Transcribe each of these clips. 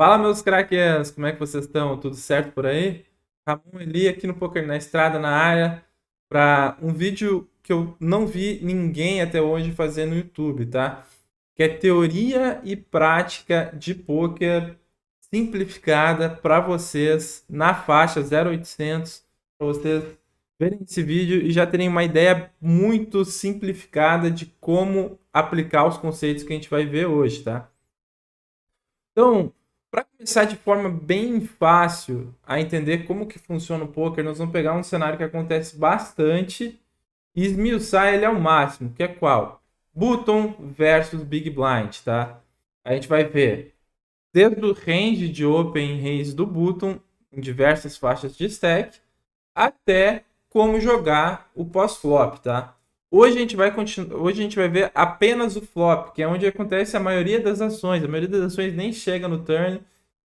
Fala, meus craqueiros, como é que vocês estão? Tudo certo por aí? Ramon Eli aqui no Poker na Estrada, na área, para um vídeo que eu não vi ninguém até hoje fazer no YouTube, tá? Que é teoria e prática de poker simplificada para vocês na faixa 0800, para vocês verem esse vídeo e já terem uma ideia muito simplificada de como aplicar os conceitos que a gente vai ver hoje, tá? Então, para começar de forma bem fácil a entender como que funciona o poker, nós vamos pegar um cenário que acontece bastante e esmiuçar ele ao máximo, que é qual? Button versus Big Blind, tá? A gente vai ver desde o range de open e raise do Button em diversas faixas de stack até como jogar o pós-flop, tá? Hoje a gente vai ver apenas o flop, que é onde acontece a maioria das ações. A maioria das ações nem chega no turn.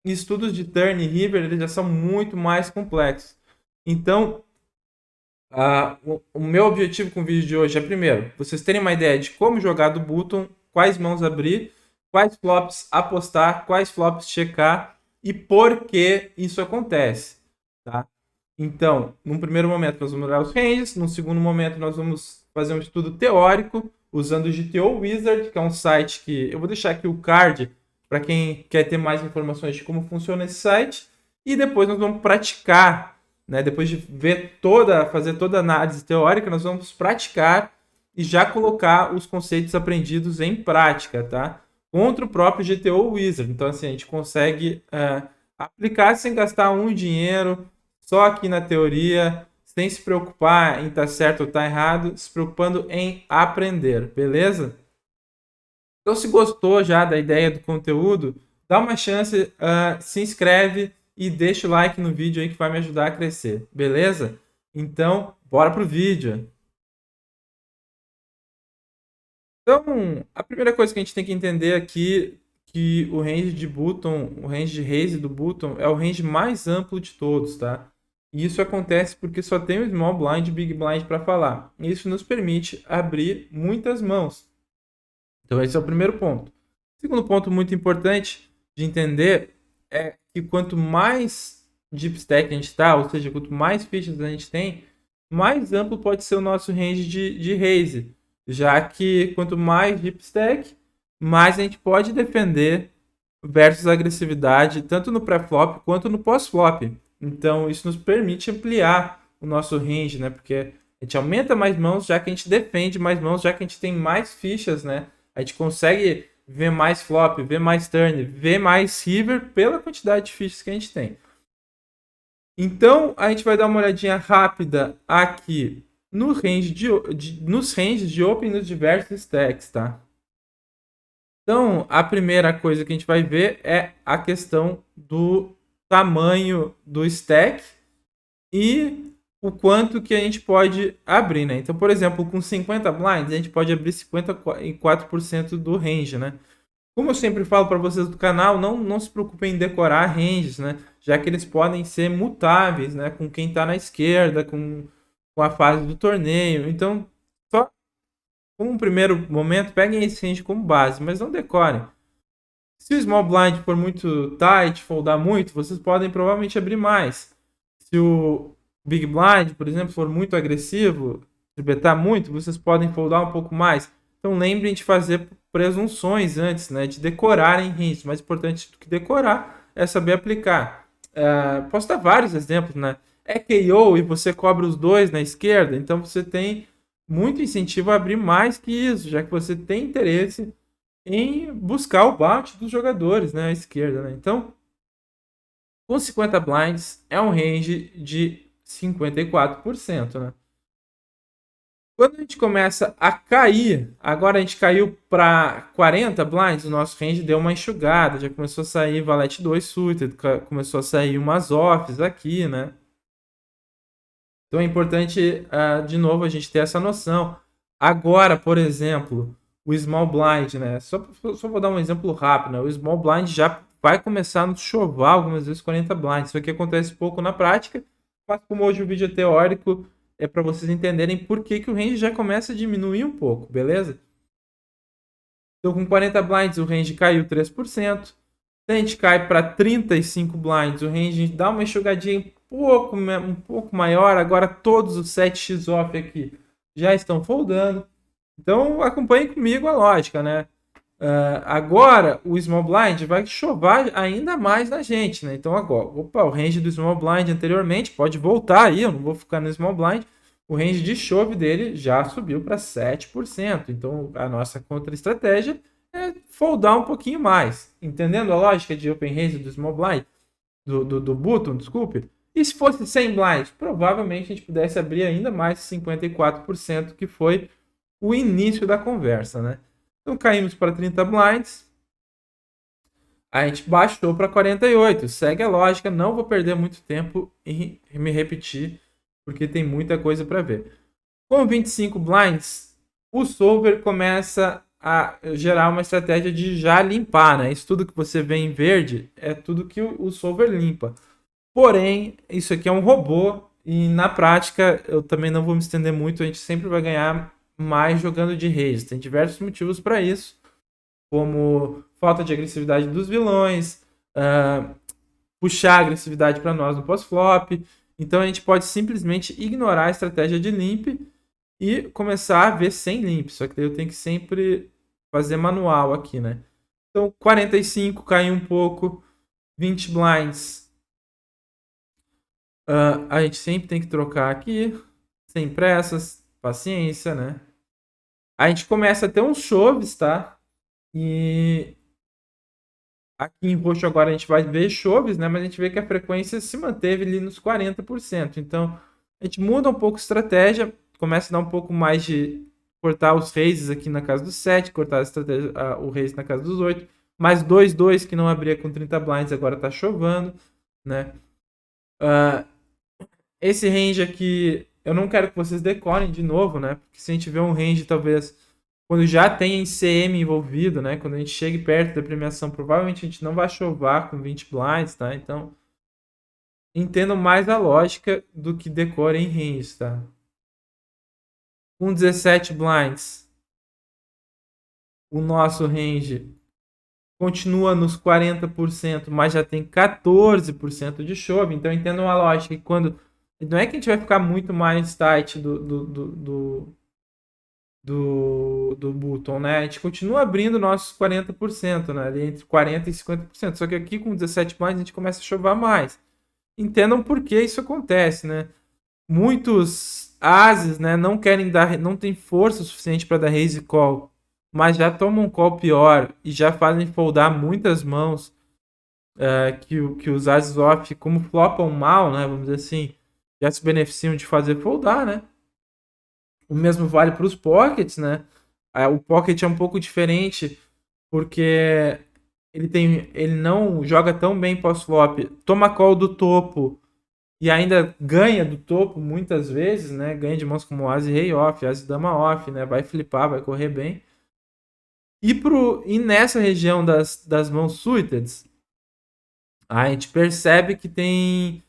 Estudos de turn e river eles já são muito mais complexos. Então, o meu objetivo com o vídeo de hoje é, primeiro, vocês terem uma ideia de como jogar do button, quais mãos abrir, quais flops apostar, quais flops checar e por que isso acontece, tá? Então, num primeiro momento nós vamos olhar os ranges, num segundo momento nós vamos fazer um estudo teórico usando o GTO Wizard, que é um site que eu vou deixar aqui o card para quem quer ter mais informações de como funciona esse site, e depois nós vamos praticar, né? Depois de fazer toda a análise teórica, nós vamos praticar e já colocar os conceitos aprendidos em prática, tá? Contra o próprio GTO Wizard. Então, assim, a gente consegue aplicar sem gastar um dinheiro, só aqui na teoria, sem se preocupar em estar certo ou estar errado, se preocupando em aprender, beleza? Então, se gostou já da ideia do conteúdo, dá uma chance, se inscreve e deixa o like no vídeo aí que vai me ajudar a crescer, beleza? Então, bora pro vídeo. Então, a primeira coisa que a gente tem que entender aqui que o range de button, o range de raise do button é o range mais amplo de todos, tá? E isso acontece porque só tem o small blind e big blind para falar. Isso nos permite abrir muitas mãos. Então esse é o primeiro ponto. Segundo ponto muito importante de entender é que quanto mais deep stack a gente está, ou seja, quanto mais fichas a gente tem, mais amplo pode ser o nosso range de raise, já que quanto mais deep stack, mais a gente pode defender versus agressividade, tanto no pré-flop quanto no pós-flop. Então isso nos permite ampliar o nosso range, né? Porque a gente aumenta mais mãos, já que a gente defende mais mãos, já que a gente tem mais fichas, né? A gente consegue ver mais flop, ver mais turn, ver mais river pela quantidade de fichas que a gente tem. Então, a gente vai dar uma olhadinha rápida aqui no range nos ranges de open nos diversos stacks, tá? Então, a primeira coisa que a gente vai ver é a questão do tamanho do stack e o quanto que a gente pode abrir, né? Então, por exemplo, com 50 blinds, a gente pode abrir 54% do range, né? Como eu sempre falo para vocês do canal, não se preocupem em decorar ranges, né? Já que eles podem ser mutáveis, né? Com quem está na esquerda, com a fase do torneio. Então, só como um primeiro momento, peguem esse range como base, mas não decorem. Se o small blind for muito tight, foldar muito, vocês podem provavelmente abrir mais. Se o big blind, por exemplo, for muito agressivo, se betar muito, vocês podem foldar um pouco mais. Então lembrem de fazer presunções antes, né? De decorarem ranges. Mais importante do que decorar é saber aplicar. Posso dar vários exemplos, né? É KO e você cobra os dois na esquerda, então você tem muito incentivo a abrir mais que isso, já que você tem interesse em buscar o bounty dos jogadores, né, à esquerda, né? Então, com 50 blinds é um range de 54%, né? Quando a gente começa a cair, agora a gente caiu para 40 blinds, o nosso range deu uma enxugada, já começou a sair valete 2 suited, começou a sair umas offs aqui, né? Então é importante, de novo, a gente ter essa noção. Agora, por exemplo, o small blind, né? Só vou dar um exemplo rápido, né? O small blind já vai começar a nos chovar algumas vezes 40 blinds. Isso aqui acontece pouco na prática, mas como hoje o vídeo é teórico, é para vocês entenderem por que, que o range já começa a diminuir um pouco, beleza? Então com 40 blinds o range caiu 3%. Se a gente cai para 35 blinds, o range dá uma enxugadinha um pouco maior. Agora todos os 7x off aqui já estão foldando. Então acompanhe comigo a lógica, né? Agora o small blind vai chovar ainda mais na gente, né? Então agora, opa, o range do small blind anteriormente pode voltar aí, eu não vou ficar no small blind. O range de chove dele já subiu para 7%. Então a nossa contra-estratégia é foldar um pouquinho mais. Entendendo a lógica de open range do small blind, do button, desculpe. E se fosse 100 blinds, provavelmente a gente pudesse abrir ainda mais 54%, que foi o início da conversa, né? Então caímos para 30 blinds. A gente baixou para 48. Segue a lógica, não vou perder muito tempo em me repetir, porque tem muita coisa para ver. Com 25 blinds, o solver começa a gerar uma estratégia de já limpar, né? Isso tudo que você vê em verde é tudo que o solver limpa. Porém, isso aqui é um robô e na prática eu também não vou me estender muito, a gente sempre vai ganhar mais jogando de raise. Tem diversos motivos para isso, como falta de agressividade dos vilões, puxar a agressividade para nós no pós-flop. Então a gente pode simplesmente ignorar a estratégia de limp e começar a ver sem limp. Só que daí eu tenho que sempre fazer manual aqui, né? Então 45 caiu um pouco, 20 blinds. A gente sempre tem que trocar aqui, sem pressas, paciência, né? A gente começa a ter uns choves, tá? E aqui em roxo agora a gente vai ver choves, né? Mas a gente vê que a frequência se manteve ali nos 40%. Então a gente muda um pouco a estratégia, começa a dar um pouco mais de cortar os raises aqui na casa dos 7, cortar a estratégia, o raise na casa dos 8. Mais 2-2 que não abria com 30 blinds, agora tá chovando, né? Esse range aqui, eu não quero que vocês decorem de novo, né? Porque se a gente vê um range, talvez, quando já tem CM envolvido, né? Quando a gente chegue perto da premiação, provavelmente a gente não vai chovar com 20 blinds, tá? Então, entendam mais a lógica do que decorem range, tá? Com 17 blinds, o nosso range continua nos 40%, mas já tem 14% de chove. Então, entendam a lógica que quando... Não é que a gente vai ficar muito mais tight do button, né? A gente continua abrindo nossos 40%, né? Ali entre 40% e 50%. Só que aqui com 17 blinds a gente começa a chover mais. Entendam por que isso acontece, né? Muitos ases, né, não querem dar, não tem força suficiente para dar raise call, mas já tomam um call pior e já fazem foldar muitas mãos, que os ases off, como flopam mal, né, vamos dizer assim, já se beneficiam de fazer foldar, né? O mesmo vale para os pockets, né? O pocket é um pouco diferente porque ele não joga tão bem pós-flop, toma call do topo e ainda ganha do topo muitas vezes, né? Ganha de mãos como As e Rei off, As e Dama off, né? Vai flipar, vai correr bem. E nessa região das mãos suited, a gente percebe que tem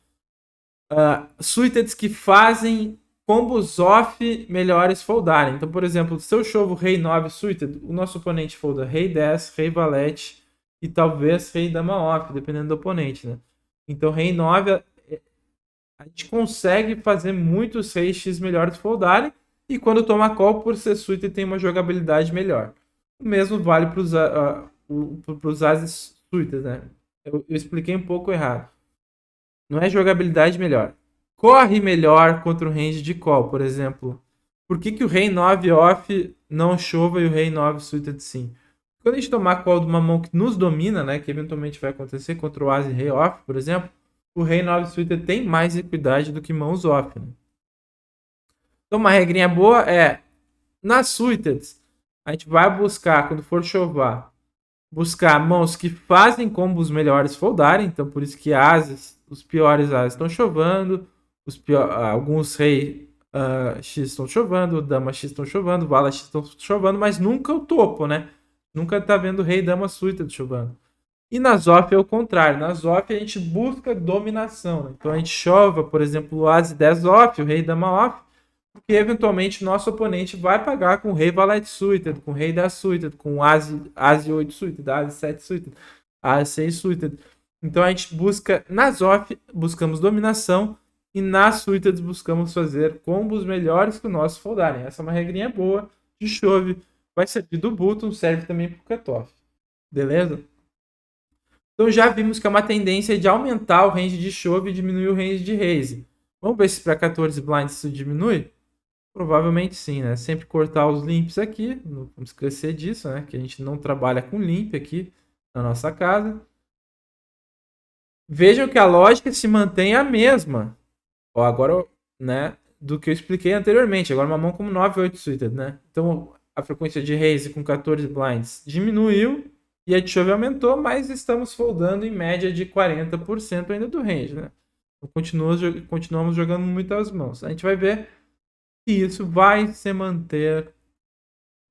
suited que fazem combos off melhores foldarem. Então, por exemplo, se eu chovo Rei 9 suited, o nosso oponente folda Rei 10, Rei Valete e talvez Rei Dama off, dependendo do oponente, né? Então, Rei 9 a gente consegue fazer muitos Reis X melhores foldarem e quando toma call por ser suited tem uma jogabilidade melhor. O mesmo vale para os ases suited, né? Eu expliquei um pouco errado. Não é jogabilidade melhor. Corre melhor contra o range de call, por exemplo. Por que o Rei 9 off não chova e o Rei 9 suited sim? Quando a gente tomar call de uma mão que nos domina, né, que eventualmente vai acontecer contra o As e Rei off, por exemplo, o Rei 9 suited tem mais equidade do que mãos off, né? Então uma regrinha boa é, nas suited, a gente vai buscar, quando for chovar, buscar mãos que fazem combos melhores foldarem, então por isso que ases, os piores ases estão chovando, alguns rei X estão chovendo, dama X estão chovendo, vala X estão chovendo, mas nunca o topo, né? Nunca tá vendo rei dama suited chovendo. E nas off é o contrário, nas off a gente busca dominação, né? Então a gente chova, por exemplo, o as 10 off, o rei dama off, porque eventualmente nosso oponente vai pagar com o rei valete suited, com o rei 10 suited, com o as 8 suited, as 7 suited. as 6 suited. Então a gente busca nas off, buscamos dominação e nas suited buscamos fazer combos melhores que o nosso foldarem. Essa é uma regrinha boa de chove. Vai servir do button, serve também para o cutoff. Beleza? Então já vimos que é uma tendência de aumentar o range de chove e diminuir o range de raise. Vamos ver se para 14 blinds isso diminui? Provavelmente sim, né? Sempre cortar os limps aqui, não vamos esquecer disso, né? Que a gente não trabalha com limp aqui na nossa casa. Vejam que a lógica se mantém a mesma. Ó, agora, né? Do que eu expliquei anteriormente. Agora uma mão como 9, 8 suited, né? Então a frequência de raise com 14 blinds diminuiu e a de chove aumentou, mas estamos foldando em média de 40% ainda do range, né? Então, continuamos jogando muitas mãos. A gente vai ver que isso vai se manter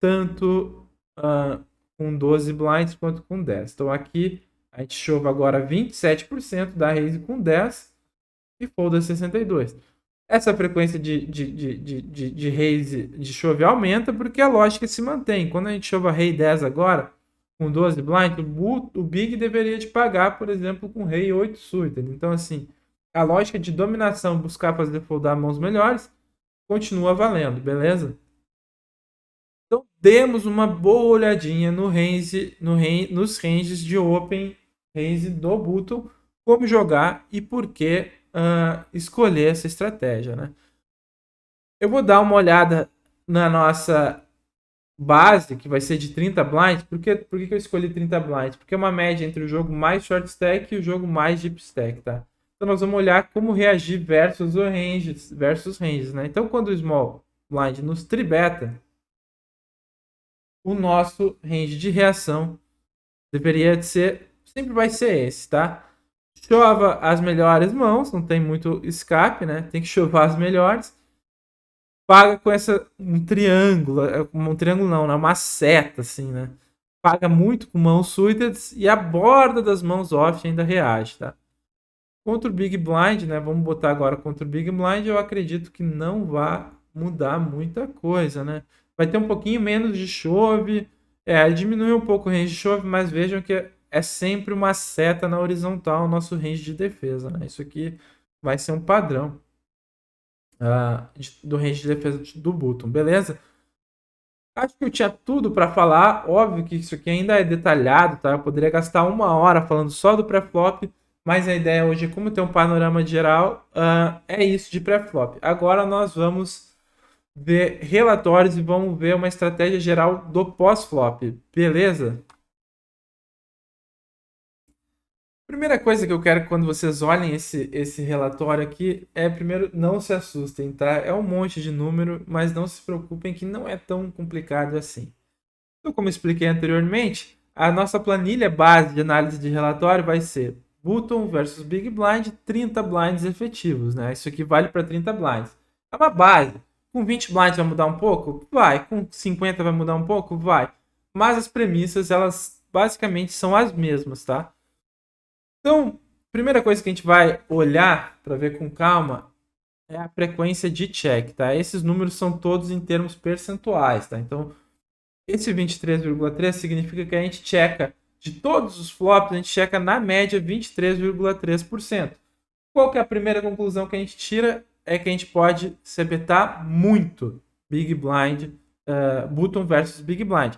tanto com 12 blinds quanto com 10. Então aqui a gente chove agora 27% da raise com 10 e folda 62%. Essa frequência de raise de chove aumenta porque a lógica se mantém. Quando a gente chove a rei 10 agora, com 12 blinds, o Big deveria te pagar, por exemplo, com rei 8 suited. Então, assim, a lógica de dominação, buscar fazer foldar mãos melhores, continua valendo, beleza? Então, demos uma boa olhadinha no range, nos ranges de open range do button, como jogar e por que escolher essa estratégia, né? Eu vou dar uma olhada na nossa base, que vai ser de 30 blinds. Por que eu escolhi 30 blinds? Porque é uma média entre o jogo mais short stack e o jogo mais deep stack, tá? Então nós vamos olhar como reagir versus ranges, né? Então quando o small blind nos tribeta, o nosso range de reação deveria ser, sempre vai ser esse, tá? Chova as melhores mãos, não tem muito escape, né? Tem que chover as melhores. Paga com um triângulo não, né? Uma seta, assim, né? Paga muito com mãos suited e a borda das mãos off ainda reage, tá? Contra o Big Blind, né? Vamos botar agora contra o Big Blind, eu acredito que não vai mudar muita coisa, né? Vai ter um pouquinho menos de chove, diminui um pouco o range de chove, mas vejam que é sempre uma seta na horizontal o nosso range de defesa, né? Isso aqui vai ser um padrão do range de defesa do button, beleza? Acho que eu tinha tudo para falar. Óbvio que isso aqui ainda é detalhado, tá? Eu poderia gastar 1 hora falando só do pré-flop, mas a ideia hoje, como ter um panorama geral, é isso de pré-flop. Agora nós vamos ver relatórios e vamos ver uma estratégia geral do pós-flop, beleza? Primeira coisa que eu quero que quando vocês olhem esse relatório aqui é, primeiro, não se assustem, tá? É um monte de número, mas não se preocupem que não é tão complicado assim. Então, como expliquei anteriormente, a nossa planilha base de análise de relatório vai ser button versus big blind, 30 blinds efetivos, né? Isso aqui vale para 30 blinds. É uma base. Com 20 blinds vai mudar um pouco? Vai. Com 50 vai mudar um pouco? Vai. Mas as premissas, elas basicamente são as mesmas, tá? Então, primeira coisa que a gente vai olhar para ver com calma é a frequência de check, tá? Esses números são todos em termos percentuais, tá? Então, esse 23,3 significa que a gente checa de todos os flops, a gente checa na média 23,3%. Qual que é a primeira conclusão que a gente tira? É que a gente pode sebetar muito Big Blind, button versus Big Blind.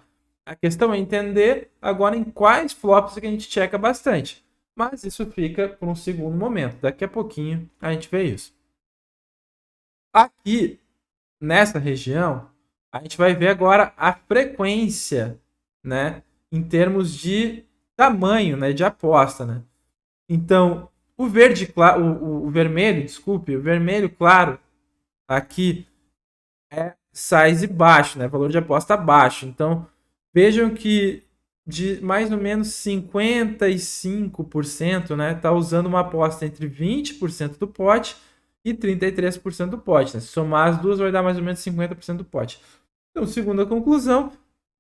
A questão é entender agora em quais flops que a gente checa bastante. Mas isso fica por um segundo momento. Daqui a pouquinho a gente vê isso. Aqui, nessa região, a gente vai ver agora a frequência, né? Em termos de tamanho, né? De aposta, né? Então, o verde claro, o vermelho, desculpe, o vermelho claro aqui é size baixo, né? Valor de aposta baixo. Então, vejam que de mais ou menos 55%, né, tá usando uma aposta entre 20% do pote e 33% do pote, né? Se somar as duas vai dar mais ou menos 50% do pote. Então, segunda conclusão,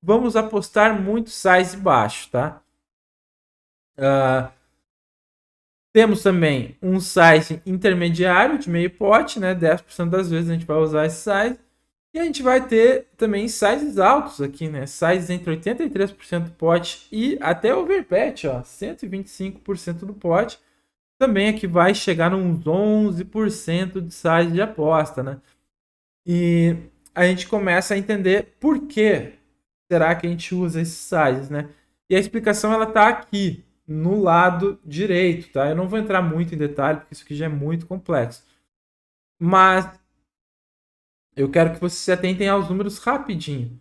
vamos apostar muito size baixo, tá? Temos também um size intermediário de meio pote, né? 10% das vezes a gente vai usar esse size. E a gente vai ter também sizes altos aqui, né? Sizes entre 83% do pote e até overpet, ó, 125% do pote. Também aqui vai chegar nos 11% de size de aposta, né? E a gente começa a entender por que será que a gente usa esses sizes, né? E a explicação ela tá aqui no lado direito, tá? Eu não vou entrar muito em detalhe porque isso aqui já é muito complexo. Mas eu quero que vocês se atentem aos números rapidinho.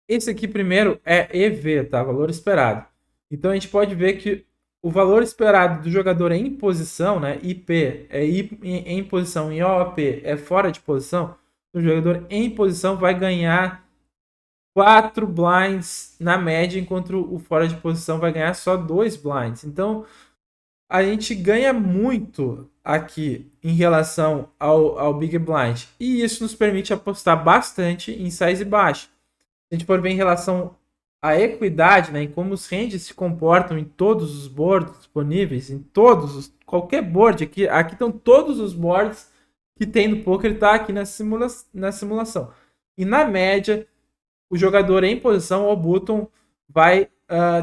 Esse aqui primeiro é EV, tá? Valor esperado. Então a gente pode ver que o valor esperado do jogador em posição, né? IP é em posição e OP é fora de posição. O jogador em posição vai ganhar 4 blinds na média, enquanto o fora de posição vai ganhar só 2 blinds. Então a gente ganha muito aqui em relação ao Big Blind. E isso nos permite apostar bastante em size baixo. Se a gente for ver em relação à equidade, né, em como os ranges se comportam em todos os boards disponíveis, em todos, qualquer board aqui estão todos os boards que tem no poker, está aqui na simulação. E na média, o jogador em posição ou button vai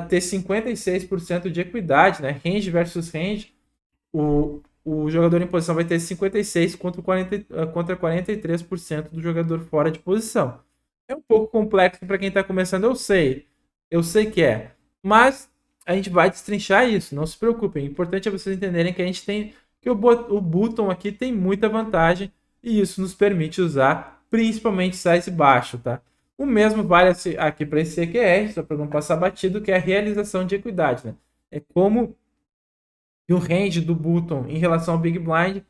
ter 56% de equidade, né? Range versus range. O jogador em posição vai ter 56 contra 43% do jogador fora de posição. É um pouco complexo para quem está começando, eu sei. Eu sei que é. Mas a gente vai destrinchar isso, não se preocupem. O importante é vocês entenderem que a gente tem que o button aqui tem muita vantagem e isso nos permite usar principalmente size baixo, tá? O mesmo vale aqui para esse EQR, só para não passar batido, que é a realização de equidade, né? É como o range do button em relação ao Big Blind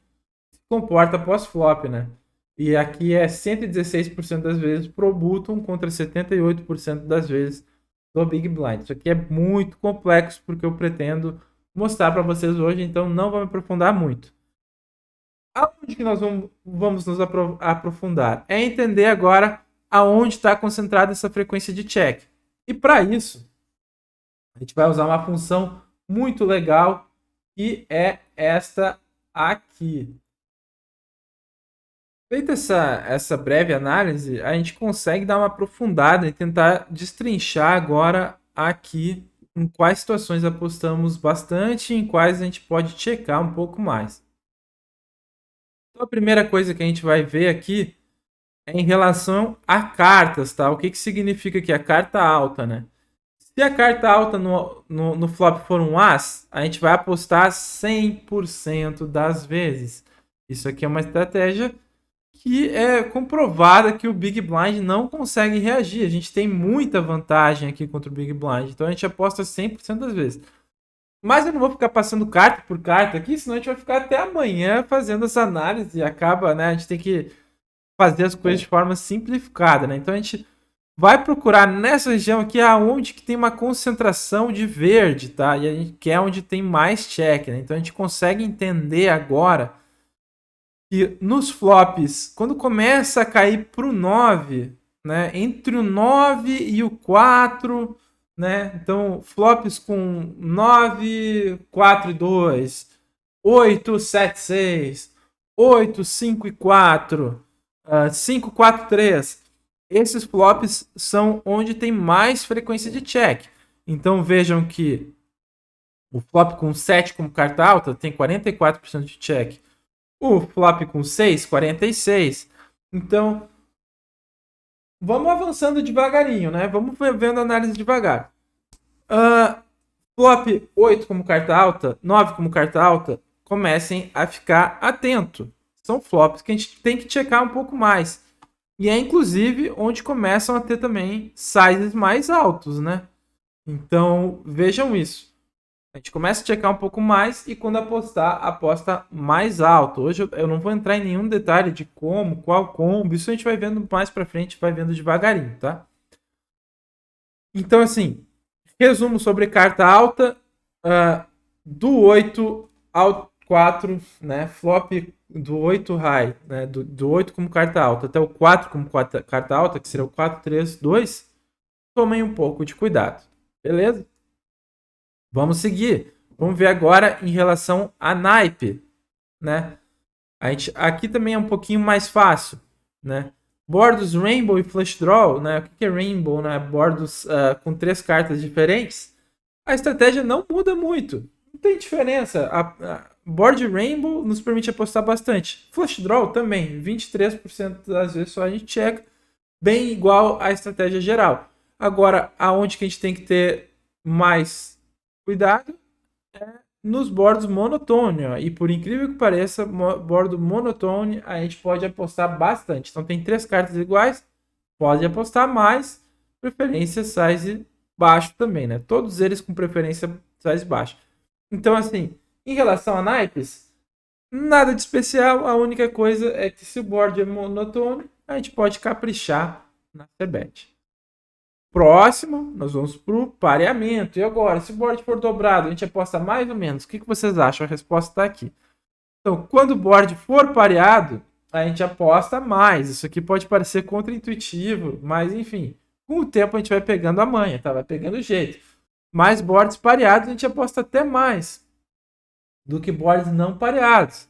se comporta pós-flop, né? E aqui é 116% das vezes pro button contra 78% das vezes do Big Blind. Isso aqui é muito complexo porque eu pretendo mostrar para vocês hoje, então não vou me aprofundar muito. Aonde que nós vamos nos aprofundar? É entender agora aonde está concentrada essa frequência de check. E para isso, a gente vai usar uma função muito legal que é esta aqui. Feita essa breve análise, a gente consegue dar uma aprofundada e tentar destrinchar agora aqui em quais situações apostamos bastante e em quais a gente pode checar um pouco mais. Então, a primeira coisa que a gente vai ver aqui é em relação a cartas, tá? O que significa aqui? A carta alta, né? Se a carta alta no flop for um as, a gente vai apostar 100% das vezes. Isso aqui é uma estratégia que é comprovada que o Big Blind não consegue reagir. A gente tem muita vantagem aqui contra o Big Blind. Então a gente aposta 100% das vezes. Mas eu não vou ficar passando carta por carta aqui, senão a gente vai ficar até amanhã fazendo essa análise e acaba, né? A gente tem que fazer as coisas de forma simplificada, né? Então a gente vai procurar nessa região aqui aonde que tem uma concentração de verde, tá? E a gente quer onde tem mais check, né? Então a gente consegue entender agora que nos flops, quando começa a cair pro 9, né? Entre o 9 e o 4, né? Então, flops com 9, 4 e 2, 8, 7, 6, 8, 5 e 4, 5, 4, 3. Esses flops são onde tem mais frequência de check. Então vejam que o flop com 7 como carta alta tem 44% de check. O flop com 6, 46. Então, vamos avançando devagarinho, né? Vamos vendo a análise devagar. Flop 8 como carta alta, 9 como carta alta, comecem a ficar atento. São flops que a gente tem que checar um pouco mais. E é inclusive onde começam a ter também sizes mais altos, né? Então, vejam isso. A gente começa a checar um pouco mais e quando apostar, aposta mais alto. Hoje eu não vou entrar em nenhum detalhe de como, qual combo. Isso a gente vai vendo mais pra frente, vai vendo devagarinho, tá? Então, assim, resumo sobre carta alta. Do 8 ao 4, né? Flop do 8 high, né? Do 8 como carta alta até o 4 como carta alta, que seria o 4, 3, 2. Tomem um pouco de cuidado, beleza? Vamos seguir. Vamos ver agora em relação a naipe, né? Aqui também é um pouquinho mais fácil, né? bordos Rainbow e Flush Draw, né? O que é Rainbow, né? Bordos com 3 cartas diferentes. A estratégia não muda muito. Não tem diferença. A board Rainbow nos permite apostar bastante. Flush Draw também. 23% das vezes só a gente checa. Bem igual à estratégia geral. Agora, aonde que a gente tem que ter mais cuidado é nos bordos monotone. Ó. E por incrível que pareça, bordo monotone a gente pode apostar bastante. Então tem 3 cartas iguais, pode apostar mais. Preferência size baixo também, né? Todos eles com preferência size baixo. Então, assim, em relação a naipes, nada de especial. A única coisa é que se o board é monotone, a gente pode caprichar na C-Bet. Próximo, nós vamos para o pareamento. E agora, se o board for dobrado, a gente aposta mais ou menos. O que vocês acham? A resposta está aqui. Então, quando o board for pareado, a gente aposta mais. Isso aqui pode parecer contraintuitivo, mas enfim, com o tempo a gente vai pegando a manha, tá? Vai pegando o jeito. Mais boards pareados, a gente aposta até mais do que boards não pareados.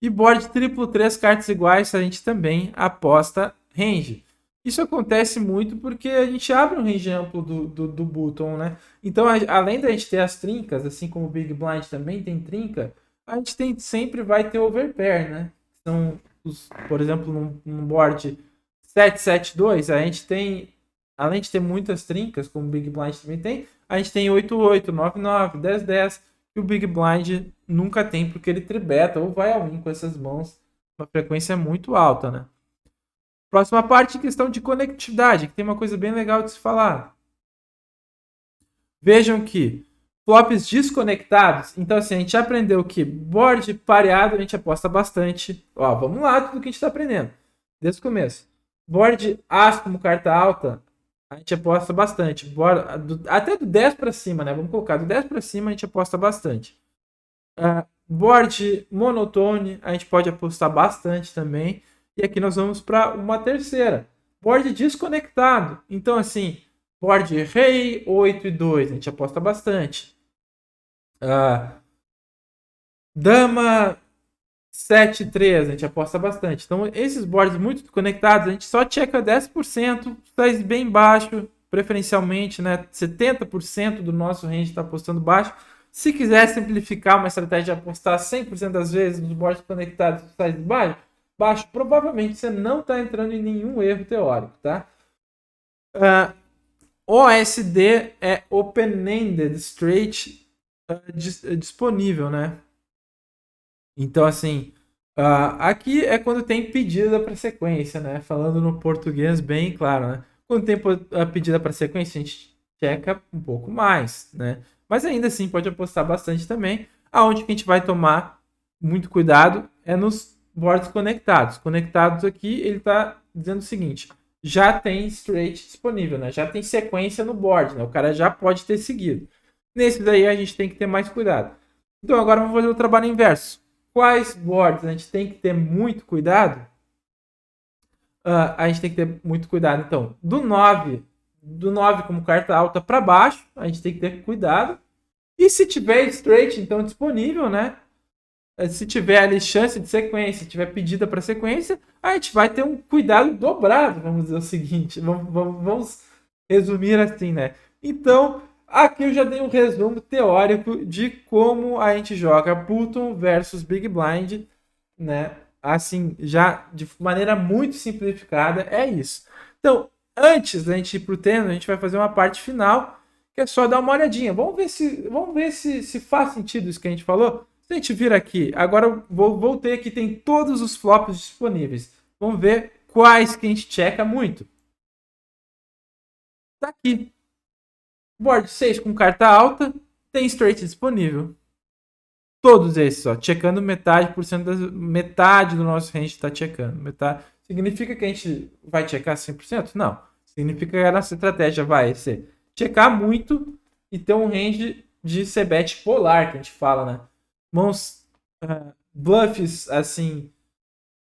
E board triplo 3 cartas iguais, a gente também aposta range. Isso acontece muito porque a gente abre um range amplo do button, né? Então, além da gente ter as trincas, assim como o Big Blind também tem trinca, a gente sempre vai ter overpair, né? Então, por exemplo, num board 7-7-2, a gente tem, além de ter muitas trincas, como o Big Blind também tem, a gente tem 8-8, 9-9, 10-10, e o Big Blind nunca tem, porque ele tribeta ou vai ao win com essas mãos, uma frequência muito alta, né? Próxima parte, questão de conectividade, que tem uma coisa bem legal de se falar. Vejam que flops desconectados, então assim, a gente aprendeu que board pareado a gente aposta bastante. Ó, vamos lá, tudo que a gente está aprendendo, desde o começo. Board as como carta alta, a gente aposta bastante. Até do 10 para cima, né? Vamos colocar do 10 para cima, a gente aposta bastante. Board monotone, a gente pode apostar bastante também. E aqui nós vamos para uma terceira. Board desconectado. Então, assim, board rei 8 e 2, a gente aposta bastante. Dama 7 e 3, a gente aposta bastante. Então, esses boards muito conectados, a gente só checa 10%, size bem baixo, preferencialmente, né? 70% do nosso range está apostando baixo. Se quiser simplificar uma estratégia de apostar 100% das vezes nos boards conectados, size baixo, provavelmente você não está entrando em nenhum erro teórico, tá? OSD é Open-Ended Straight disponível, né? Então, assim, aqui é quando tem pedida para sequência, né? Falando no português bem claro, né? Quando tem a pedida para sequência, a gente checa um pouco mais, né? Mas ainda assim pode apostar bastante também. Aonde que a gente vai tomar muito cuidado é nos boards conectados. Conectados aqui, ele está dizendo o seguinte: já tem straight disponível, né? Já tem sequência no board, né? O cara já pode ter seguido. Nesse daí a gente tem que ter mais cuidado. Então agora vamos fazer o trabalho inverso. Quais boards a gente tem que ter muito cuidado? A gente tem que ter muito cuidado. Então, do 9 como carta alta para baixo, a gente tem que ter cuidado. E se tiver straight, então disponível, né? Se tiver ali chance de sequência, se tiver pedida para sequência, a gente vai ter um cuidado dobrado, vamos dizer o seguinte. Vamos resumir assim, né? Então, aqui eu já dei um resumo teórico de como a gente joga button versus Big Blind, né? Assim, já de maneira muito simplificada, é isso. Então, antes da gente ir pro treino, a gente vai fazer uma parte final, que é só dar uma olhadinha. Vamos ver se faz sentido isso que a gente falou. Se a gente vir aqui, agora eu voltei aqui, tem todos os flops disponíveis. Vamos ver quais que a gente checa muito. Tá aqui. Board 6 com carta alta, tem straight disponível. Todos esses, ó, checando metade do nosso range está checando. Metade. Significa que a gente vai checar 100%? Não. Significa que a nossa estratégia vai ser checar muito e ter um range de C-Bet polar, que a gente fala, né? Mãos bluffs, assim,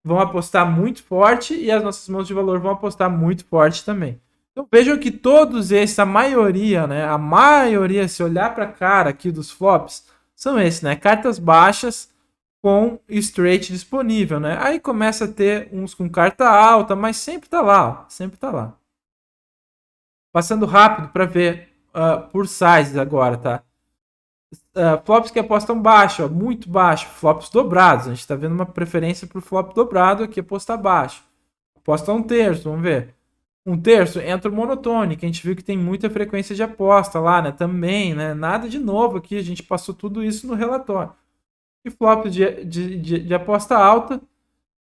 vão apostar muito forte e as nossas mãos de valor vão apostar muito forte também. Então vejam que todos esses, a maioria, né? A maioria, se olhar para a cara aqui dos flops, são esses, né? Cartas baixas com straight disponível, né? Aí começa a ter uns com carta alta, mas sempre tá lá, ó, sempre tá lá. Passando rápido para ver por sizes agora, tá? Flops que apostam baixo, ó, muito baixo, flops dobrados. A gente está vendo uma preferência por flop dobrado aqui, apostar baixo. Aposta um terço, vamos ver. Um terço entra o monotone, que a gente viu que tem muita frequência de aposta lá, né? Também, né? Nada de novo aqui, a gente passou tudo isso no relatório. E flops de aposta alta,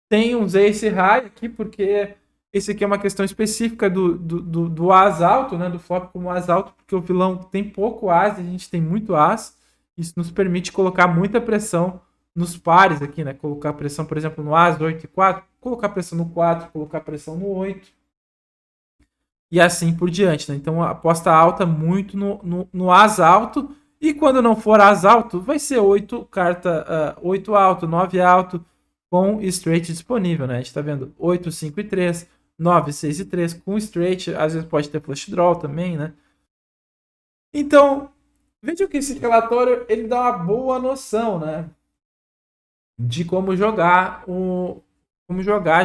tem uns ace high aqui, porque esse aqui é uma questão específica do as alto, né? Do flop como as alto, porque o vilão tem pouco as e a gente tem muito as. Isso nos permite colocar muita pressão nos pares aqui, né? Colocar pressão, por exemplo, no as 8 e 4, colocar pressão no 4, colocar pressão no 8. E assim por diante, né? Então aposta alta muito no as alto. E quando não for as alto, vai ser 8 carta 8 alto, 9 alto, com straight disponível, né? A gente tá vendo 8, 5 e 3, 9, 6 e 3 com straight, às vezes pode ter flush draw também, né? Então, veja que esse relatório ele dá uma boa noção, né? De como jogar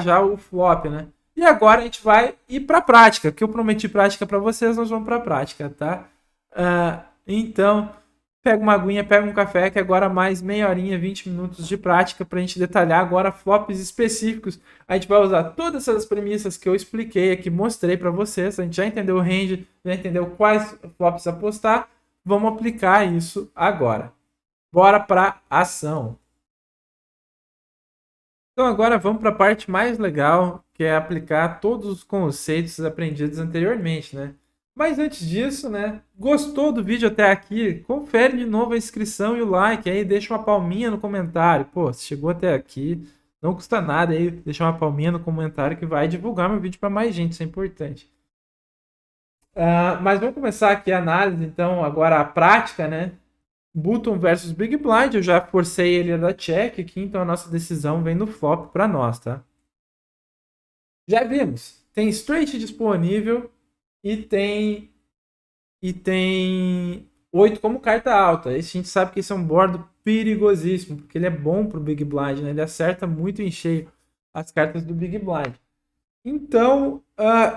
já o flop, né? E agora a gente vai ir para a prática, que eu prometi prática para vocês, nós vamos para a prática, tá? Então, pega uma aguinha, pega um café, que agora mais meia horinha, 20 minutos de prática para a gente detalhar agora flops específicos. A gente vai usar todas essas premissas que eu expliquei aqui, mostrei para vocês. A gente já entendeu o range, já entendeu quais flops apostar. Vamos aplicar isso agora. Bora para ação. Então agora vamos para a parte mais legal, que é aplicar todos os conceitos aprendidos anteriormente, né? Mas antes disso, né? Gostou do vídeo até aqui? Confere de novo a inscrição e o like aí, deixa uma palminha no comentário. Pô, se chegou até aqui, não custa nada aí, deixar uma palminha no comentário que vai divulgar meu vídeo para mais gente, isso é importante. Mas vamos começar aqui a análise, então, agora a prática, né? Button versus Big Blind, eu já forcei ele a dar check aqui, então a nossa decisão vem no flop para nós, tá? Já vimos, tem straight disponível e tem 8 como carta alta. Esse a gente sabe que esse é um board perigosíssimo, porque ele é bom pro Big Blind, né? Ele acerta muito em cheio as cartas do Big Blind. Então,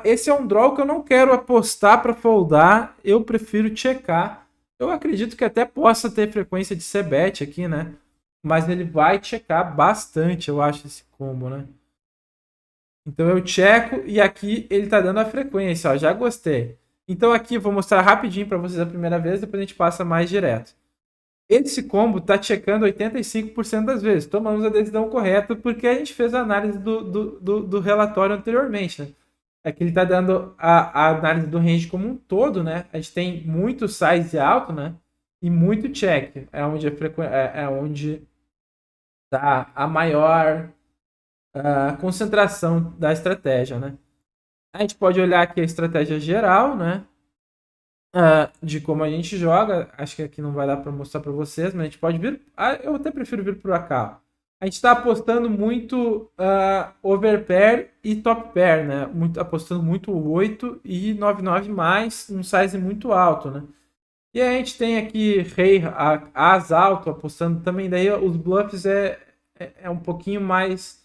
esse é um draw que eu não quero apostar para foldar, eu prefiro checar. Eu acredito que até possa ter frequência de c-bet aqui, né? Mas ele vai checar bastante, eu acho, esse combo, né? Então eu checo e aqui ele tá dando a frequência, ó, já gostei. Então aqui eu vou mostrar rapidinho para vocês a primeira vez, depois a gente passa mais direto. Esse combo tá checando 85% das vezes. Tomamos a decisão correta porque a gente fez a análise do relatório anteriormente, né? Aqui ele está dando a análise do range como um todo, né? A gente tem muito size alto, né? E muito check. É onde está a maior concentração da estratégia, né? A gente pode olhar aqui a estratégia geral, né? De como a gente joga. Acho que aqui não vai dar para mostrar para vocês, mas a gente pode vir. Eu até prefiro vir para cá. A gente está apostando muito overpair e top pair, né? Apostando muito 8 e 9-9 mais, um size muito alto, né? E a gente tem aqui rei as alto apostando também. Daí os bluffs é um pouquinho mais.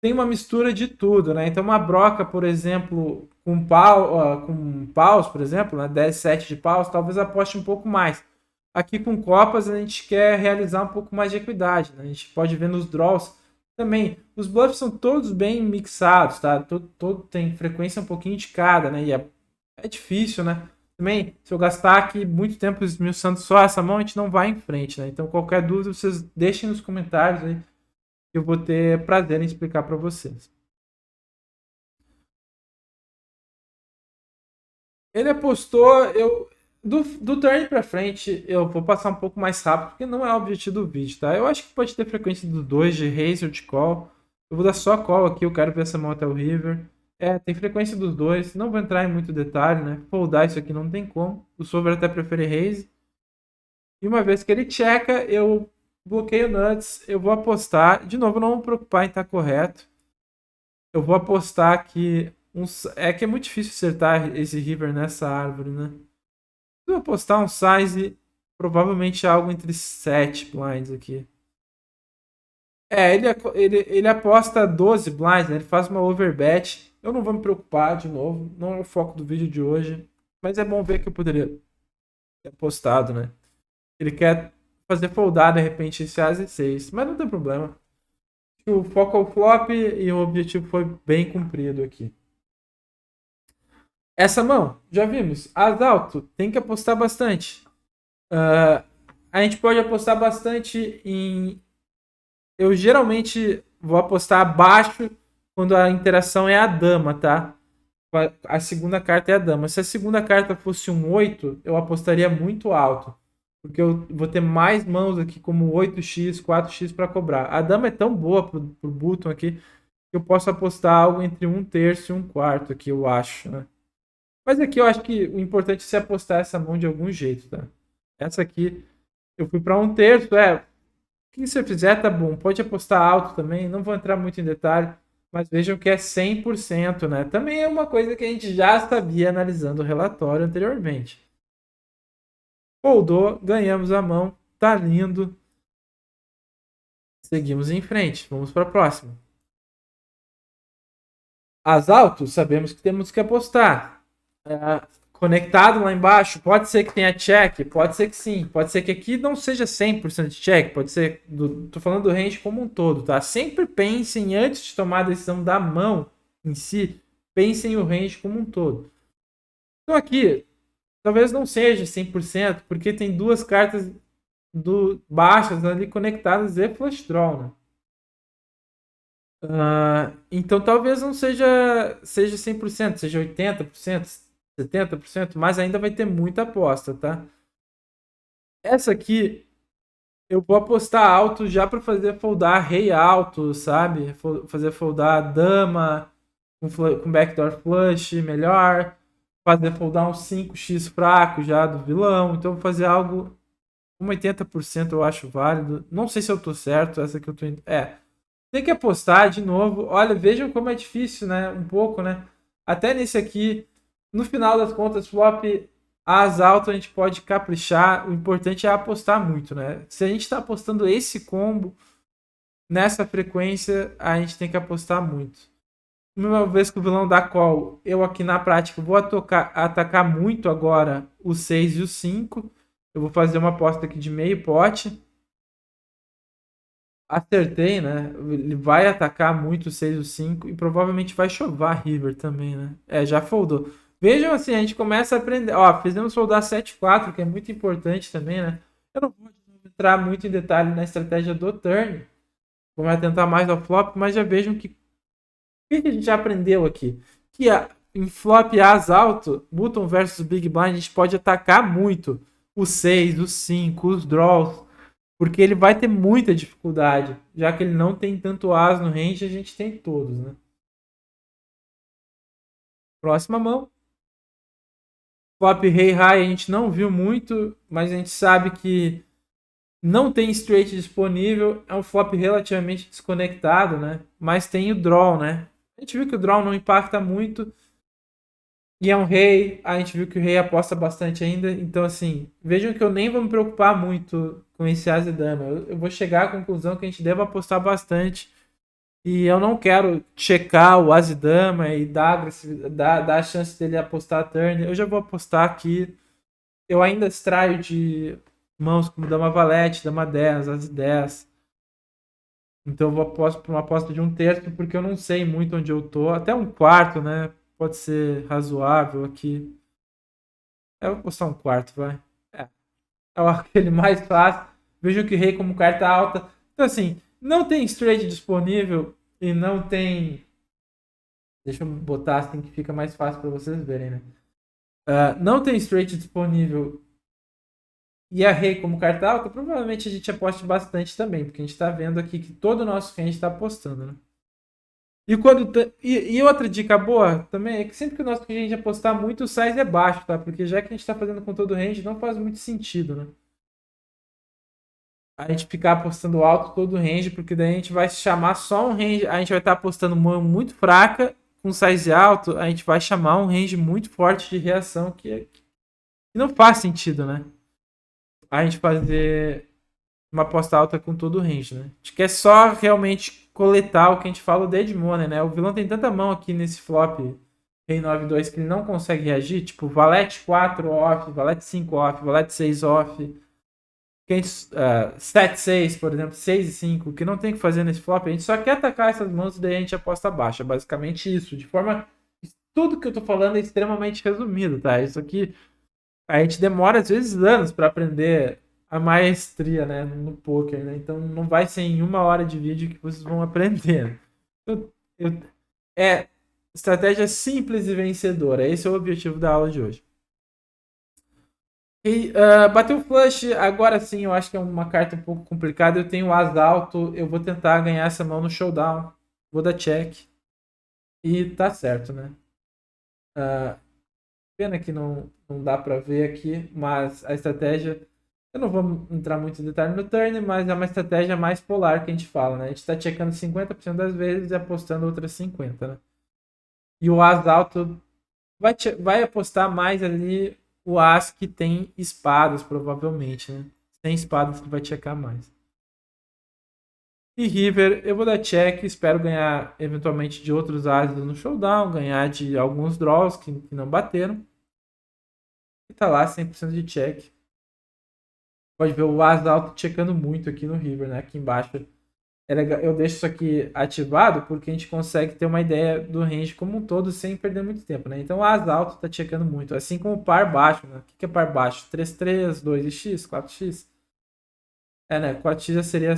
Tem uma mistura de tudo, né? Então uma broca, por exemplo, com paus, por exemplo, né? 10, 7 de paus, talvez aposte um pouco mais. Aqui com copas a gente quer realizar um pouco mais de equidade, né? A gente pode ver nos draws também. Os bluffs são todos bem mixados, tá? Todo tem frequência um pouquinho de cada, né? E é difícil, né? Também, se eu gastar aqui muito tempo esmiuçando só essa mão, a gente não vai em frente, né? Então qualquer dúvida vocês deixem nos comentários aí, que eu vou ter prazer em explicar para vocês. Ele apostou, do turn para frente, eu vou passar um pouco mais rápido, porque não é o objetivo do vídeo, tá? Eu acho que pode ter frequência dos dois, de raise ou de call. Eu vou dar só call aqui, eu quero ver essa mão até o river. Tem frequência dos dois, não vou entrar em muito detalhe, né? Foldar isso aqui não tem como. O solver até prefere raise. E uma vez que ele checa, eu bloqueio nuts, eu vou apostar. De novo, não vou me preocupar em estar correto. Eu vou apostar que. É que é muito difícil acertar esse river nessa árvore, né? Eu vou apostar um size, provavelmente algo entre 7 blinds aqui. Ele aposta 12 blinds, né? Ele faz uma overbet. Eu não vou me preocupar de novo, não é o foco do vídeo de hoje. Mas é bom ver que eu poderia ter apostado, né? Ele quer fazer foldar de repente esse As e 6, mas não tem problema. O foco é o flop e o objetivo foi bem cumprido aqui. Essa mão, já vimos. As alto, tem que apostar bastante. A gente pode apostar bastante em. Eu geralmente vou apostar abaixo quando a interação é a dama, tá? A segunda carta é a dama. Se a segunda carta fosse um 8, eu apostaria muito alto. Porque eu vou ter mais mãos aqui, como 8x, 4x para cobrar. A dama é tão boa pro button aqui que eu posso apostar algo entre um terço e um quarto aqui, eu acho, né? Mas aqui eu acho que o importante é se apostar essa mão de algum jeito, tá? Essa aqui eu fui para um terço, o que você fizer tá bom. Pode apostar alto também, não vou entrar muito em detalhe, mas vejam que é 100%, né? Também é uma coisa que a gente já sabia analisando o relatório anteriormente. Foldou, ganhamos a mão, tá lindo. Seguimos em frente, vamos para a próxima. As altos, sabemos que temos que apostar. Conectado lá embaixo, pode ser que tenha check, pode ser que sim, pode ser que aqui não seja 100% de check, pode ser, tô falando do range como um todo, tá? Sempre pensem antes de tomar a decisão da mão em si, pensem o range como um todo. Então aqui, talvez não seja 100%, porque tem duas cartas baixas ali conectadas e flush draw, né? Então talvez não seja 100%, seja 80%, 70%, mas ainda vai ter muita aposta, tá? Essa aqui eu vou apostar alto já para fazer foldar rei alto, sabe? Fazer foldar dama com backdoor flush melhor, fazer foldar um 5x fraco já do vilão. Então vou fazer algo com 80% eu acho válido. Não sei se eu tô certo, essa que eu tô indo. Tem que apostar de novo. Olha, vejam como é difícil, né? Um pouco, né? Até nesse aqui, no final das contas, flop as altas a gente pode caprichar. O importante é apostar muito, né? Se a gente está apostando esse combo nessa frequência, a gente tem que apostar muito. Uma vez que o vilão dá call, eu aqui na prática vou atacar muito agora o 6 e o 5. Eu vou fazer uma aposta aqui de meio pote. Acertei, né? Ele vai atacar muito o 6 e o 5 e provavelmente vai chovar River também, né? Já foldou. Vejam assim, a gente começa a aprender. Ó, fizemos foldar 7-4, que é muito importante também, né? Eu não vou entrar muito em detalhe na estratégia do turn. Vou me atentar mais ao flop, mas já vejam que o que a gente já aprendeu aqui? Em flop as alto, button versus big blind, a gente pode atacar muito o 6, o 5, os draws, porque ele vai ter muita dificuldade, já que ele não tem tanto as no range, a gente tem todos, né? Próxima mão. Flop rei high a gente não viu muito, mas a gente sabe que não tem straight disponível, é um flop relativamente desconectado, né? Mas tem o draw, né? A gente viu que o draw não impacta muito. E é um rei, a gente viu que o rei aposta bastante ainda. Então, assim, vejam que eu nem vou me preocupar muito com esse as e dama. Eu vou chegar à conclusão que a gente deve apostar bastante. E eu não quero checar o as e dama e dar a chance dele apostar a turn. Eu já vou apostar aqui. Eu ainda extraio de mãos como dama valete, dama 10, as 10. Então eu vou apostar para uma aposta de um terço, porque eu não sei muito onde eu tô. Até um quarto, né? Pode ser razoável aqui. Eu vou apostar um quarto, vai. É, é aquele mais fácil. Vejo que rei como carta alta. Então, assim, não tem straight disponível e não tem. Deixa eu botar assim que fica mais fácil para vocês verem, né? Não tem straight disponível e a rei como carta alta, provavelmente a gente aposte bastante também, porque a gente está vendo aqui que todo o nosso range está apostando, né? E outra dica boa também é que sempre que o nosso range apostar muito, o size é baixo, tá? Porque já que a gente está fazendo com todo o range, não faz muito sentido, né? A gente ficar apostando alto todo o range, porque daí a gente vai chamar só um range. A gente vai estar apostando mão muito fraca, com size alto, a gente vai chamar um range muito forte de reação, que não faz sentido, né? A gente fazer uma aposta alta com todo o range, né? A gente quer só realmente coletar o que a gente fala, o dead money, né? O vilão tem tanta mão aqui nesse flop Rei 9-2 que ele não consegue reagir, tipo Valete 4 off, Valete 5 off, Valete 6 off, 7-6, por exemplo, 6 e 5, que não tem o que fazer nesse flop, a gente só quer atacar essas mãos e daí a gente aposta baixa. Basicamente isso, de forma... Tudo que eu tô falando é extremamente resumido, tá? Isso aqui a gente demora às vezes anos para aprender a maestria, né, no poker, né? Então não vai ser em 1 hora de vídeo que vocês vão aprender. Eu, eu, é estratégia simples e vencedora. Esse é o objetivo da aula de hoje. E, bateu flush, agora sim, eu acho que é uma carta um pouco complicada. Eu tenho o as alto, eu vou tentar ganhar essa mão no showdown. Vou dar check. E tá certo, né? Pena que não dá pra ver aqui, mas a estratégia. Eu não vou entrar muito em detalhe no turn, mas é uma estratégia mais polar que a gente fala, né? A gente tá checando 50% das vezes e apostando outras 50%, né? E o as alto vai apostar mais ali o as que tem espadas, provavelmente, né? Tem espadas que vai checar mais. E river, eu vou dar check, espero ganhar eventualmente de outros ases no showdown, ganhar de alguns draws que não bateram. E tá lá 100% de check. Pode ver o as alto checando muito aqui no river, né? Aqui embaixo. Eu deixo isso aqui ativado porque a gente consegue ter uma ideia do range como um todo sem perder muito tempo, né? Então o as alto tá checando muito, assim como o par baixo, né? O que é par baixo? 3-3, 2x, 4x? É, né? 4x já seria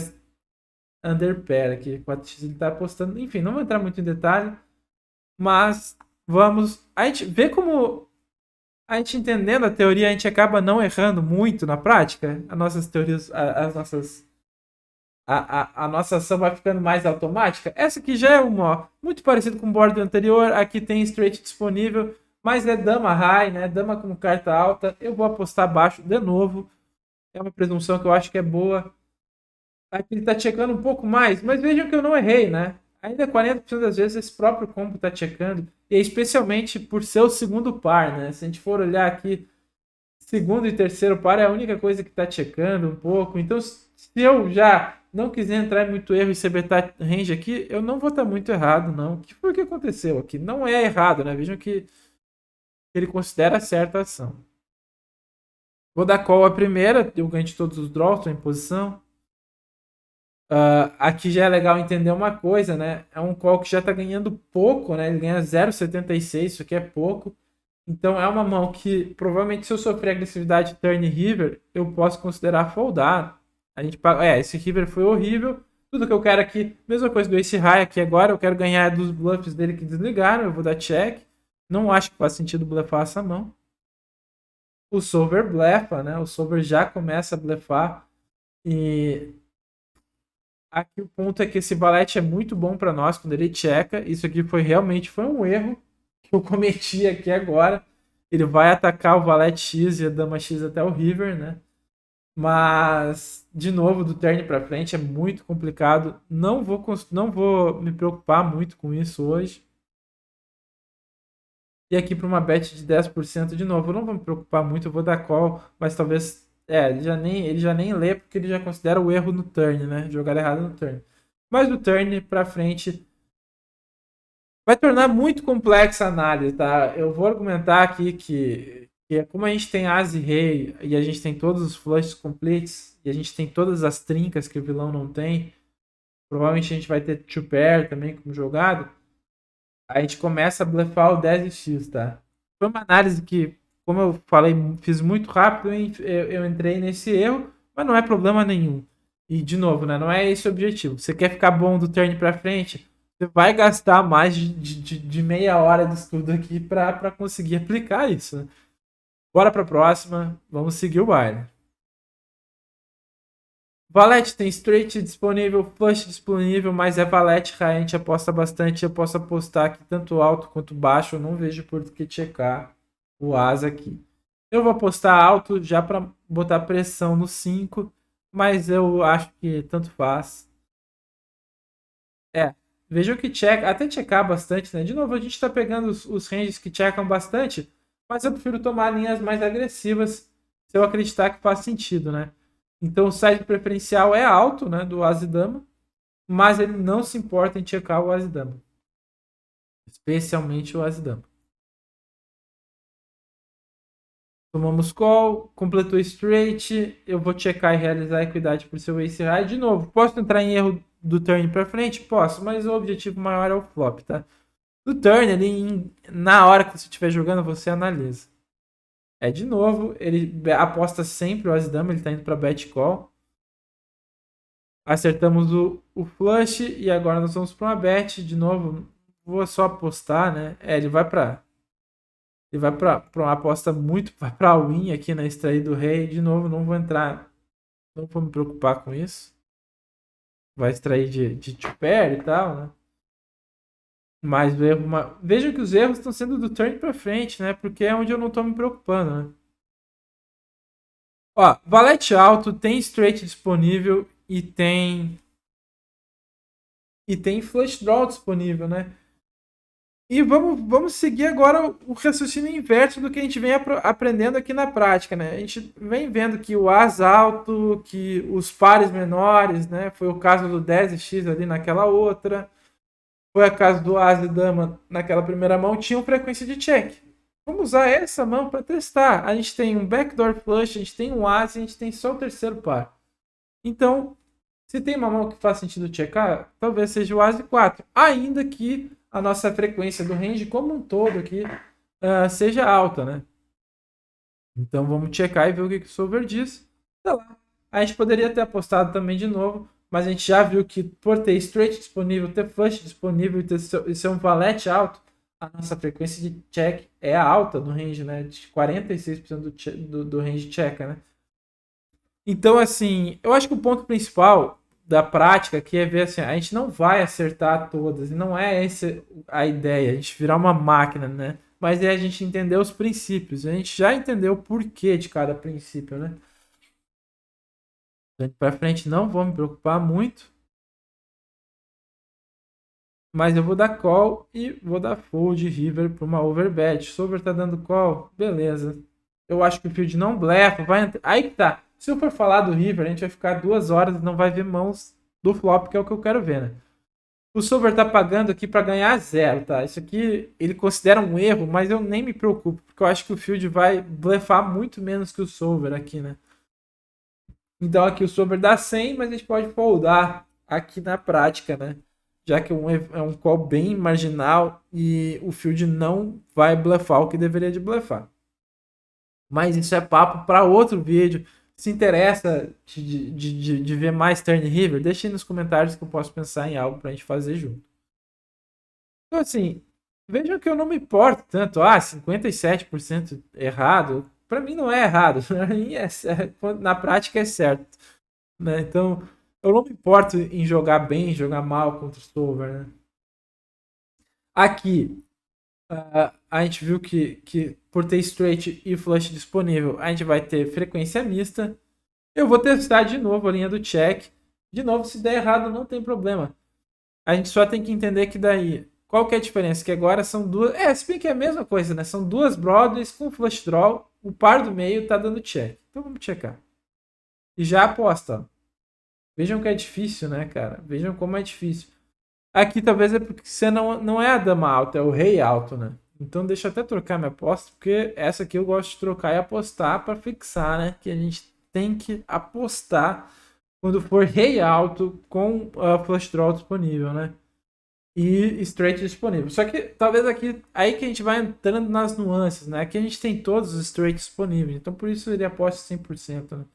under pair aqui. 4x ele tá apostando. Enfim, não vou entrar muito em detalhe, mas vamos. A gente vê como a gente entendendo a teoria, a gente acaba não errando muito na prática. As nossas teorias, as nossas a nossa ação vai ficando mais automática. Essa aqui já é uma muito parecido com o board anterior. Aqui tem straight disponível, mas é dama high, né? Dama como carta alta. Eu vou apostar baixo de novo. É uma presunção que eu acho que é boa. Aqui ele tá checando um pouco mais, mas vejam que eu não errei, né? Ainda 40% das vezes esse próprio combo tá checando, e especialmente por ser o segundo par, né? Se a gente for olhar aqui, segundo e terceiro par é a única coisa que tá checando um pouco. Então, se eu já não quiser entrar em muito erro e CBT range aqui, eu não vou estar muito errado, não. O que foi que aconteceu aqui? Não é errado, né? Vejam que ele considera certa a ação. Vou dar call a primeira, eu ganho de todos os draws, estou em posição. Aqui já é legal entender uma coisa, né? É um call que já está ganhando pouco, né? Ele ganha 0,76, isso aqui é pouco. Então é uma mão que provavelmente se eu sofrer agressividade turn river, eu posso considerar foldar. A gente paga. Esse river foi horrível. Tudo que eu quero aqui, mesma coisa do Ace High aqui agora, eu quero ganhar dos bluffs dele que desligaram, eu vou dar check. Não acho que faz sentido blefar essa mão. O solver blefa, né? O solver já começa a blefar. E aqui o ponto é que esse valete é muito bom para nós quando ele checa. Isso aqui foi um erro que eu cometi aqui agora. Ele vai atacar o valete X e a dama X até o river, né? Mas, de novo, do turn para frente é muito complicado. Não vou me preocupar muito com isso hoje. E aqui para uma bet de 10% de novo, eu não vou me preocupar muito, eu vou dar call, mas talvez. Ele já nem lê porque ele já considera o erro no turn, né? Jogar errado no turn. Mas do turn para frente vai tornar muito complexa a análise, tá? Eu vou argumentar aqui que como a gente tem As e Rei e a gente tem todos os flushes completes e a gente tem todas as trincas que o vilão não tem, provavelmente a gente vai ter two pair também como jogado. A gente começa a blefar o 10x, tá? Foi uma análise que, como eu falei, fiz muito rápido, eu entrei nesse erro, mas não é problema nenhum. E, de novo, né, não é esse o objetivo. Você quer ficar bom do turn pra frente, você vai gastar mais de meia hora de estudo aqui para conseguir aplicar isso. Né? Bora pra próxima, vamos seguir o baile. Valete tem straight disponível, flush disponível, mas é valete high, a gente aposta bastante. Eu posso apostar aqui tanto alto quanto baixo. Eu não vejo por que checar o as aqui. Eu vou apostar alto já para botar pressão no 5, mas eu acho que tanto faz. Vejam que checa, até checar bastante, né? De novo, a gente está pegando os ranges que checam bastante, mas eu prefiro tomar linhas mais agressivas se eu acreditar que faz sentido, né? Então o size preferencial é alto, né, do As e Dama, mas ele não se importa em checar o As e Dama. Especialmente o As e Dama. Tomamos call, completou straight, eu vou checar e realizar a equidade por seu ace high. De novo, posso entrar em erro do turn para frente? Posso, mas o objetivo maior é o flop, tá? Do turn, na hora que você estiver jogando, você analisa. De novo, ele aposta sempre o As-Dama, ele tá indo para bet call. Acertamos o flush e agora nós vamos para uma bet. De novo, vou só apostar, né? Ele vai para uma aposta muito. Vai para win aqui na extrair do rei. De novo, não vou entrar. Não vou me preocupar com isso. Vai extrair de two pair e tal, né? Mas o erro. Vejam que os erros estão sendo do turn para frente, né? Porque é onde eu não estou me preocupando, né? Ó, valete alto, tem straight disponível e tem flush draw disponível, né? E vamos seguir agora o raciocínio inverso do que a gente vem aprendendo aqui na prática, né? A gente vem vendo que o as alto, que os pares menores, né? Foi o caso do 10x ali naquela outra. Foi o caso do as e dama naquela primeira mão, tinham frequência de check. Vamos usar essa mão para testar. A gente tem um backdoor flush, a gente tem um as, a gente tem só o terceiro par. Então, se tem uma mão que faz sentido checar, talvez seja o as e 4. Ainda que a nossa frequência do range como um todo aqui seja alta, né? Então vamos checar e ver o que o solver diz. Tá lá. A gente poderia ter apostado também de novo, mas a gente já viu que por ter straight disponível, ter flush disponível e ser um valete alto, a nossa frequência de check é alta no range, né? De 46% do range checa, né? Então, assim, eu acho que o ponto principal da prática aqui é ver assim, a gente não vai acertar todas, e não é essa a ideia, a gente virar uma máquina, né? Mas é a gente entender os princípios. A gente já entendeu o porquê de cada princípio, né? Daqui para frente não vou me preocupar muito, mas eu vou dar call e vou dar fold river para uma overbet. O solver tá dando call, beleza. Eu acho que o field não blefa, vai aí que tá. Se eu for falar do river, a gente vai ficar 2 horas e não vai ver mãos do flop, que é o que eu quero ver, né? O solver tá pagando aqui para ganhar zero, tá? Isso aqui ele considera um erro, mas eu nem me preocupo, porque eu acho que o field vai blefar muito menos que o solver aqui, né? Então aqui o solver dá 100, mas a gente pode foldar aqui na prática, né? Já que é um call bem marginal e o field não vai blefar o que deveria de blefar. Mas isso é papo para outro vídeo. Se interessa de ver mais Turn River, deixe aí nos comentários que eu posso pensar em algo para a gente fazer junto. Então, assim, vejam que eu não me importo tanto. 57% errado. Para mim não é errado. Pra mim na prática é certo. Né? Então, eu não me importo em jogar bem, jogar mal contra o solver. Né? Aqui, a gente viu que por ter straight e flush disponível, a gente vai ter frequência mista. Eu vou testar de novo a linha do check. De novo, se der errado, não tem problema. A gente só tem que entender que daí. Qual que é a diferença? Que agora são duas. Se bem que é a mesma coisa, né? São duas broadways com flush draw. O par do meio tá dando check. Então vamos checar. E já aposta. Ó. Vejam que é difícil, né, cara? Vejam como é difícil. Aqui talvez é porque você não é a dama alta, é o rei alto, né? Então deixa eu até trocar minha aposta, porque essa aqui eu gosto de trocar e apostar para fixar, né? Que a gente tem que apostar quando for rei alto com flush draw disponível, né? E straight disponível. Só que talvez aqui aí que a gente vai entrando nas nuances, né? Aqui a gente tem todos os straight disponíveis, então por isso ele aposta 100%, né?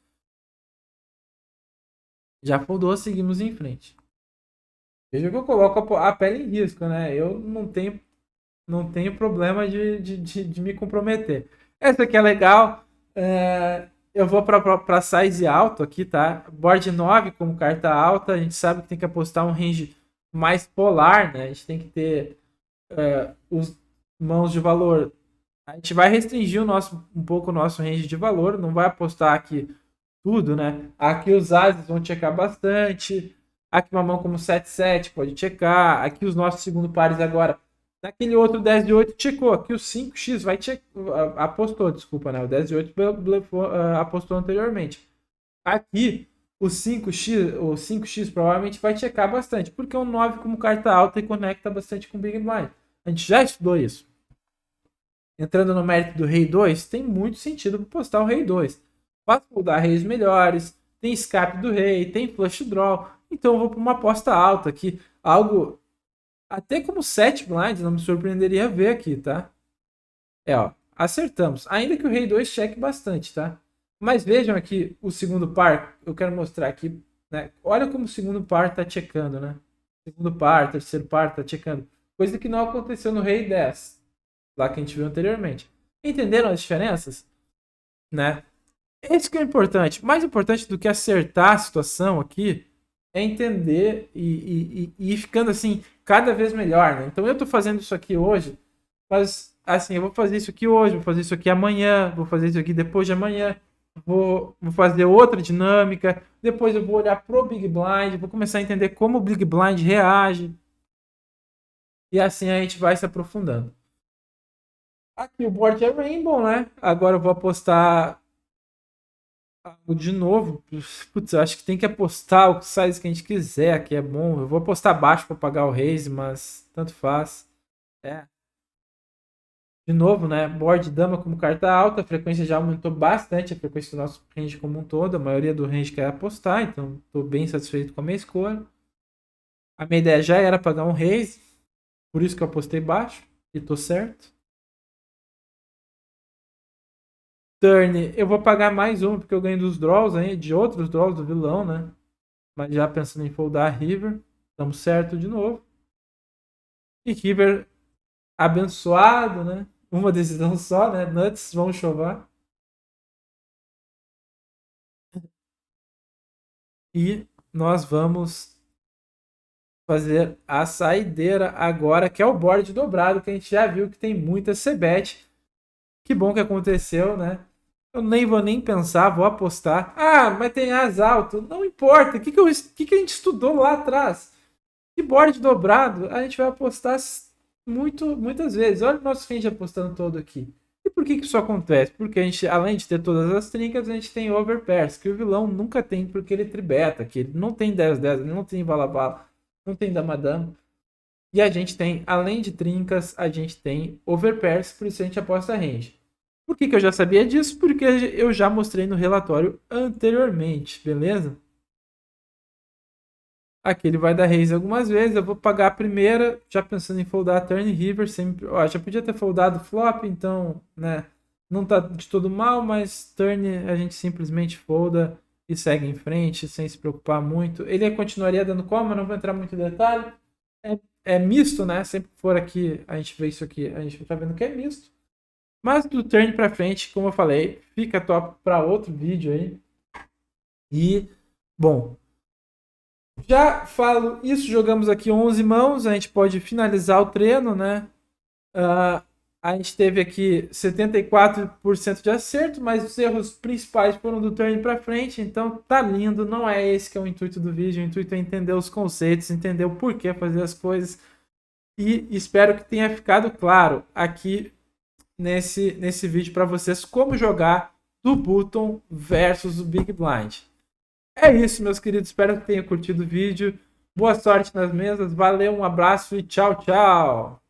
Já foldou, seguimos em frente. Veja que eu coloco a pele em risco, né? Eu não tenho problema de me comprometer. Essa aqui é legal. Eu vou para size alto aqui, tá? Board 9 como carta alta. A gente sabe que tem que apostar um range mais polar, né? A gente tem que ter os mãos de valor. A gente vai restringir um pouco o nosso range de valor. Não vai apostar aqui tudo, né? Aqui os ases vão checar bastante. Aqui uma mão como 7-7 pode checar. Aqui os nossos segundo pares agora. Naquele outro 10 de 8 checou. Aqui o 5x vai checar. Apostou, desculpa, né? O 10 de 8 apostou anteriormente. Aqui, o 5x provavelmente vai checar bastante, porque o 9 como carta alta e conecta bastante com o Big Blind. A gente já estudou isso. Entrando no mérito do Rei 2, tem muito sentido postar o Rei 2. Posso mudar reis melhores, tem escape do rei, tem flush draw. Então eu vou para uma aposta alta aqui. Algo até como 7 blinds, não me surpreenderia ver aqui, tá? Ó, acertamos. Ainda que o rei 2 cheque bastante, tá? Mas vejam aqui o segundo par, eu quero mostrar aqui, né? Olha como o segundo par tá checando, né? Segundo par, terceiro par tá checando. Coisa que não aconteceu no rei 10, lá que a gente viu anteriormente. Entenderam as diferenças? Né? Esse que é o importante. Mais importante do que acertar a situação aqui é entender e ir ficando assim cada vez melhor, né? Então eu tô fazendo isso aqui hoje, mas assim, eu vou fazer isso aqui hoje, vou fazer isso aqui amanhã, vou fazer isso aqui depois de amanhã, vou fazer outra dinâmica, depois eu vou olhar pro Big Blind, vou começar a entender como o Big Blind reage. E assim a gente vai se aprofundando. Aqui o board é Rainbow, né? Agora eu vou apostar de novo. Putz, eu acho que tem que apostar o size que a gente quiser, aqui é bom. Eu vou apostar baixo para pagar o raise, mas tanto faz. É. De novo, né? Board dama como carta alta, a frequência já aumentou bastante, a frequência do nosso range como um todo. A maioria do range quer apostar, então estou bem satisfeito com a minha escolha. A minha ideia já era pagar um raise, por isso que eu apostei baixo e tô certo. Turn, eu vou pagar mais um, porque eu ganho dos draws aí, de outros draws do vilão, né? Mas já pensando em foldar River, estamos certo de novo. E River abençoado, né? Uma decisão só, né? Nuts vão chover. E nós vamos fazer a saideira agora, que é o board dobrado, que a gente já viu que tem muita C-Bet. Que bom que aconteceu, né? Eu nem vou nem pensar, vou apostar. Ah, mas tem as alto. Não importa. O que a gente estudou lá atrás? Que board dobrado a gente vai apostar muitas vezes. Olha o nosso range apostando todo aqui. E por que isso acontece? Porque a gente, além de ter todas as trincas, a gente tem overpairs, que o vilão nunca tem porque ele tribeta, que ele não tem 10-10, ele não tem vala-vala, não tem dama-dama. E a gente tem, além de trincas, a gente tem overpairs, por isso a gente aposta range. Por que eu já sabia disso? Porque eu já mostrei no relatório anteriormente, beleza? Aqui ele vai dar raise algumas vezes. Eu vou pagar a primeira, já pensando em foldar turn river. Sempre, ó, já podia ter foldado flop, então, né? Não tá de todo mal, mas turn a gente simplesmente folda e segue em frente, sem se preocupar muito. Ele continuaria dando call, mas não vou entrar muito em detalhe. É misto, né? Sempre que for aqui, a gente vê isso aqui, a gente tá vendo que é misto. Mas do turn pra frente, como eu falei, fica top para outro vídeo aí. E, bom, já falo isso, jogamos aqui 11 mãos, a gente pode finalizar o treino, né? A gente teve aqui 74% de acerto, mas os erros principais foram do turn para frente, então tá lindo, não é esse que é o intuito do vídeo, o intuito é entender os conceitos, entender o porquê fazer as coisas, e espero que tenha ficado claro aqui nesse vídeo para vocês como jogar do Button versus o Big Blind. É isso, meus queridos. Espero que tenham curtido o vídeo. Boa sorte nas mesas. Valeu, um abraço e tchau, tchau.